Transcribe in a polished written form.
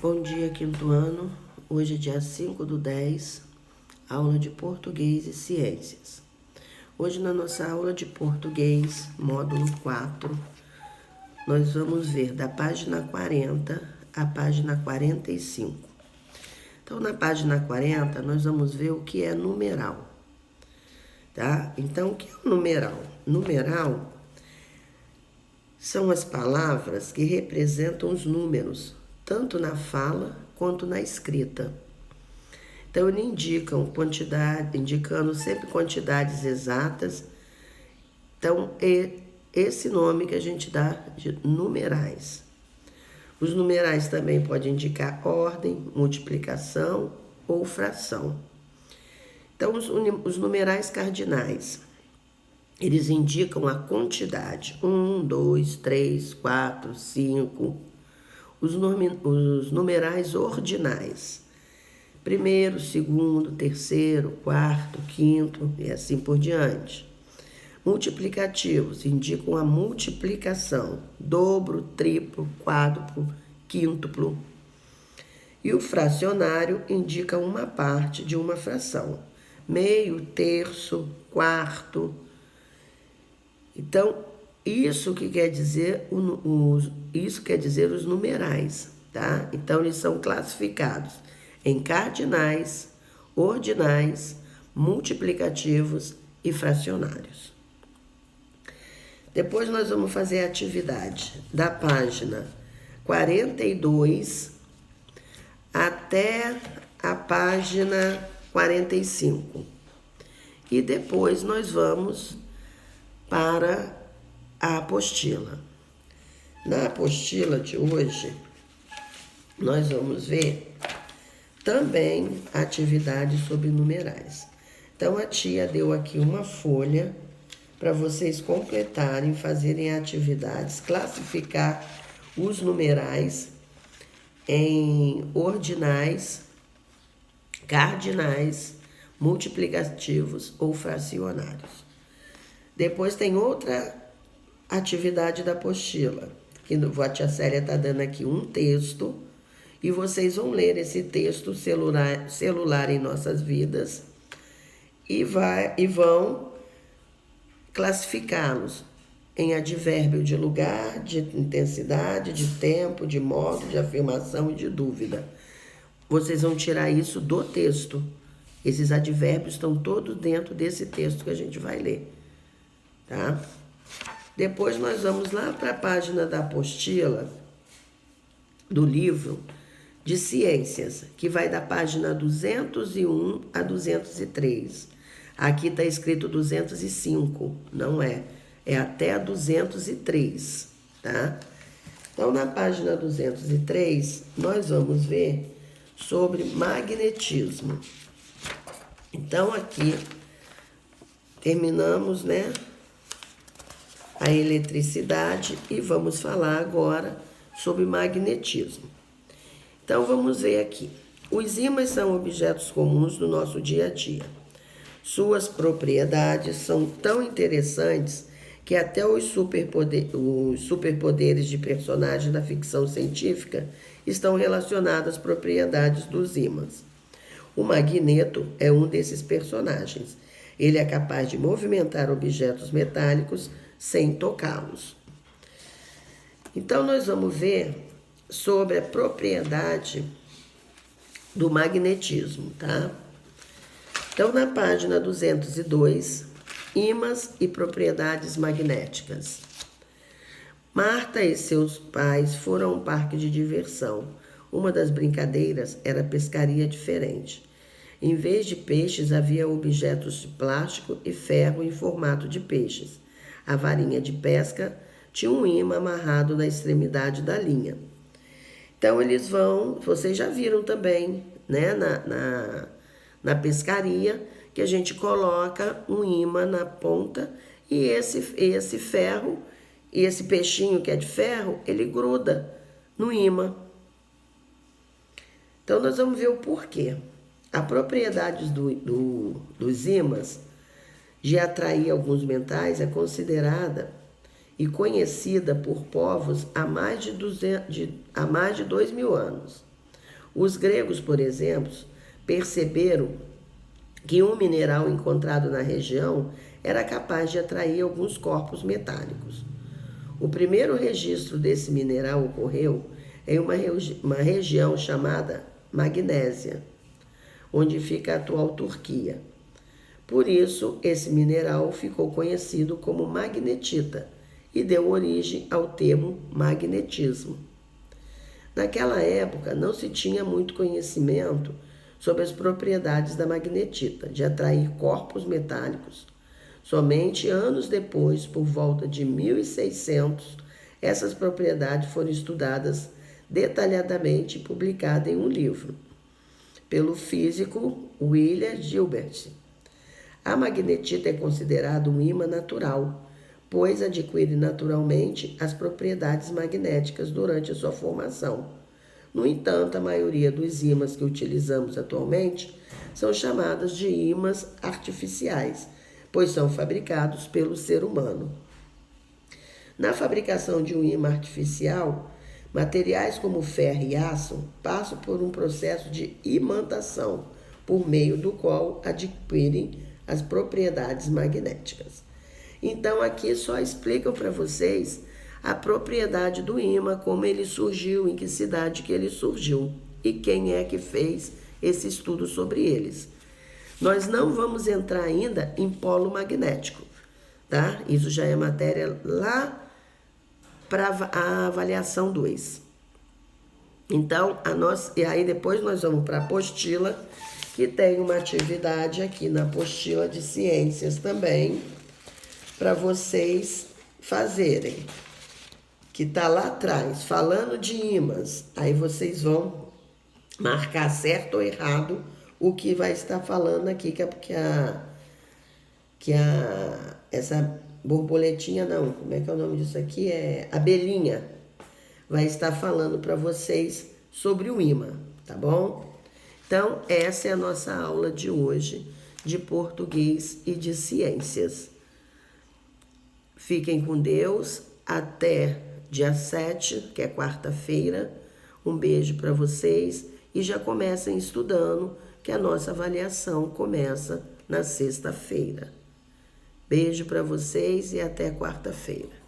Bom dia, quinto ano. Hoje é dia 5/10, aula de Português e Ciências. Hoje na nossa aula de Português, módulo 4, nós vamos ver da página 40 à página 45. Então, na página 40, nós vamos ver o que é numeral, tá? Então, o que é o numeral? Numeral são as palavras que representam os números, tanto na fala quanto na escrita. Então, eles indicam quantidade, indicando sempre quantidades exatas. Então, é esse nome que a gente dá de numerais. Os numerais também podem indicar ordem, multiplicação ou fração. Então, os numerais cardinais, eles indicam a quantidade. 1, 2, 3, 4, 5. Os numerais ordinais. Primeiro, segundo, terceiro, quarto, quinto e assim por diante. Multiplicativos indicam a multiplicação. Dobro, triplo, quádruplo, quíntuplo. E o fracionário indica uma parte de uma fração. Meio, terço, quarto. Então, isso que quer dizer isso quer dizer os numerais, tá? Então, eles são classificados em cardinais, ordinais, multiplicativos e fracionários. Depois nós vamos fazer a atividade da página 42 até a página 45. E depois nós vamos para a apostila. Na apostila de hoje, nós vamos ver também atividades sobre numerais. Então, a tia deu aqui uma folha para vocês completarem, fazerem atividades, classificar os numerais em ordinais, cardinais, multiplicativos ou fracionários. Depois tem outra atividade da apostila, que a tia Célia está dando aqui um texto, e vocês vão ler esse texto celular em nossas vidas e vão classificá-los em advérbio de lugar, de intensidade, de tempo, de modo, de afirmação e de dúvida. Vocês vão tirar isso do texto. Esses advérbios estão todos dentro desse texto que a gente vai ler, tá? Depois nós vamos lá para a página da apostila do livro de ciências, que vai da página 201 a 203. Aqui está escrito 205, não é? É até a 203, tá? Então, na página 203, nós vamos ver sobre magnetismo. Então, aqui terminamos, né, a eletricidade e vamos falar agora sobre magnetismo. Então, vamos ver aqui. Os ímãs são objetos comuns do nosso dia a dia. Suas propriedades são tão interessantes que até os superpoderes de personagens da ficção científica estão relacionados às propriedades dos ímãs. O Magneto é um desses personagens. Ele é capaz de movimentar objetos metálicos sem tocá-los. Então, nós vamos ver sobre a propriedade do magnetismo, tá? Então, na página 202, ímãs e propriedades magnéticas. Marta e seus pais foram a um parque de diversão. Uma das brincadeiras era pescaria diferente. Em vez de peixes, havia objetos de plástico e ferro em formato de peixes. A varinha de pesca tinha um ímã amarrado na extremidade da linha. Então, eles vão, vocês já viram também, né, na pescaria, que a gente coloca um ímã na ponta e esse ferro, e esse peixinho que é de ferro, ele gruda no ímã. Então, nós vamos ver o porquê. A propriedade dos ímãs de atrair alguns metais é considerada e conhecida por povos há mais de 2.000 anos. Os gregos, por exemplo, perceberam que um mineral encontrado na região era capaz de atrair alguns corpos metálicos. O primeiro registro desse mineral ocorreu em uma região chamada Magnésia, onde fica a atual Turquia. Por isso, esse mineral ficou conhecido como magnetita e deu origem ao termo magnetismo. Naquela época, não se tinha muito conhecimento sobre as propriedades da magnetita, de atrair corpos metálicos. Somente anos depois, por volta de 1600, essas propriedades foram estudadas detalhadamente e publicadas em um livro, pelo físico William Gilbert. A magnetita é considerada um ímã natural, pois adquire naturalmente as propriedades magnéticas durante a sua formação. No entanto, a maioria dos ímãs que utilizamos atualmente são chamadas de ímãs artificiais, pois são fabricados pelo ser humano. Na fabricação de um ímã artificial, materiais como ferro e aço passam por um processo de imantação, por meio do qual adquirem as propriedades magnéticas. Então, aqui só explicam para vocês a propriedade do ímã, como ele surgiu, em que cidade que ele surgiu e quem é que fez esse estudo sobre eles. Nós não vamos entrar ainda em polo magnético, tá? Isso já é matéria lá para a avaliação 2. Então, e aí depois nós vamos para a apostila, que tem uma atividade aqui na apostila de ciências também, para vocês fazerem, que está lá atrás, falando de ímãs. Aí vocês vão marcar certo ou errado o que vai estar falando aqui, essa borboletinha, não, como é que é o nome disso aqui? É abelhinha. Vai estar falando para vocês sobre o ímã, tá bom? Então, essa é a nossa aula de hoje de português e de ciências. Fiquem com Deus, até dia 7, que é quarta-feira. Um beijo para vocês e já comecem estudando, que a nossa avaliação começa na sexta-feira. Beijo para vocês e até quarta-feira.